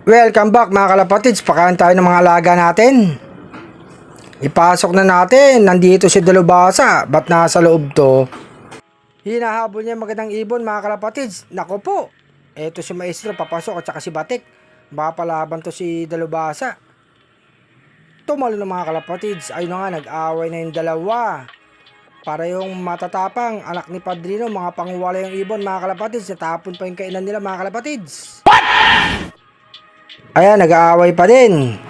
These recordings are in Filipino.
Welcome back mga kalapatids, pakain tayo ng mga alaga natin. Ipasok na natin, nandito si Dalubhasa, ba't nasa loob to? Hinahabol niya magandang ibon mga kalapatids. Nako po, eto si Maestro papasok at saka si Batik. Mapalaban to si Dalubhasa. Tumalo ng mga kalapatids, ayun na nga, nag-away na yung dalawa. Para yung matatapang anak ni Padrino, mga pangwala yung ibon mga kalapatids, natapon pa yung kainan nila mga kalapatids. Ayan, nag-aaway pa din.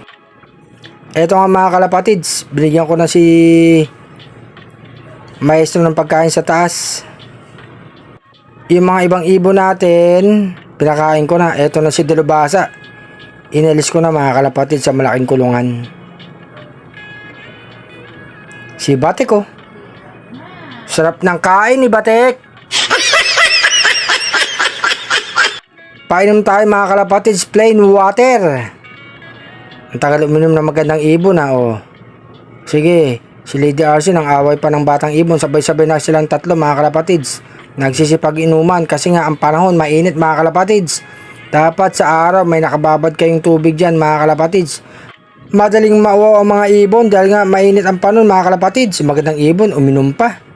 Eto nga mga kalapatids, binigyan ko na si Maestro ng pagkain sa taas. Yung mga ibang ibon natin, pinakain ko na. Eto na si Dalubhasa. Inalis ko na mga kalapatids sa malaking kulungan. Si Batik oh. Sarap ng kain ni Batik. Painom tayo mga kalapatids, plain water. Ang tagal uminom na magandang ibon oh. Sige, si Lady RC nang away pa ng batang ibon. Sabay-sabay na silang tatlo mga kalapatids. Nagsisipag inuman kasi nga ang panahon mainit mga kalapatids. Dapat sa araw may nakababad kayong tubig dyan mga kalapatids. Madaling mauwaw ang mga ibon dahil nga mainit ang panahon mga kalapatids. Magandang ibon uminom pa.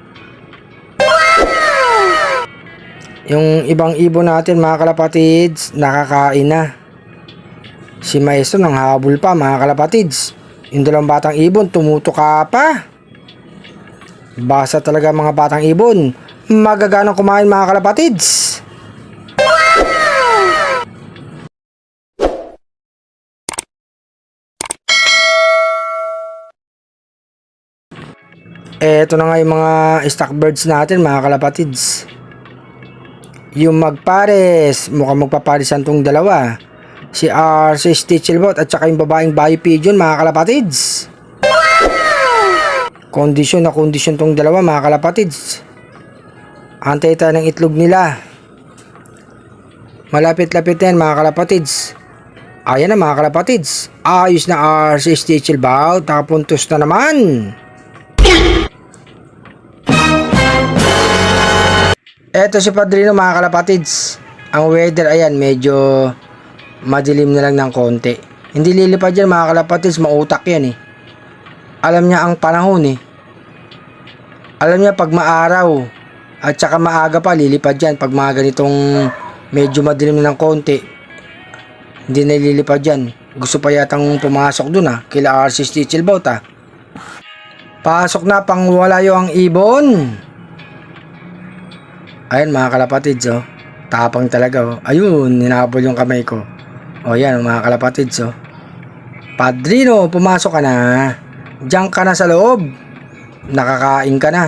Yung ibang ibon natin mga kalapatids, nakakain na. Si Maestro nang habol pa mga kalapatids. Yung dalawang batang ibon, tumutuka pa. Basa talaga mga batang ibon. Magaganang kumain mga kalapatids. Eto na nga yung mga stock birds natin mga kalapatids. Yung magpares, mukhang magpaparisan tong dalawa. Si RC Stitchelbot at saka yung babaeng Bayo Pigeon mga kalapatids. Kondisyon na kondisyon tong dalawa mga kalapatids. Antay tayo ng itlog nila. Malapit-lapit yan mga kalapatids. Ayan na mga kalapatids. Ayos na RC Stitchelbot. Nakapuntos na naman. Eto si Padrino mga kalapatids. Ang weather ayan medyo madilim na lang ng konti. Hindi lilipad yan mga kalapatids, mautak yan Alam niya ang panahon Alam niya pag maaraw at saka maaga pa lilipad yan. Pag mga ganitong medyo madilim na ng konti, hindi na lilipad yan. Gusto pa yatang pumasok dun kila RC Stitchelbot Pasok na, pangwalayo ang ibon. Ayan mga kalapatids tapang talaga Ayun, ninabol yung kamay ko. Yan mga kalapatids Padrino, pumasok ka na. Diyan ka na sa loob. Nakakain ka na.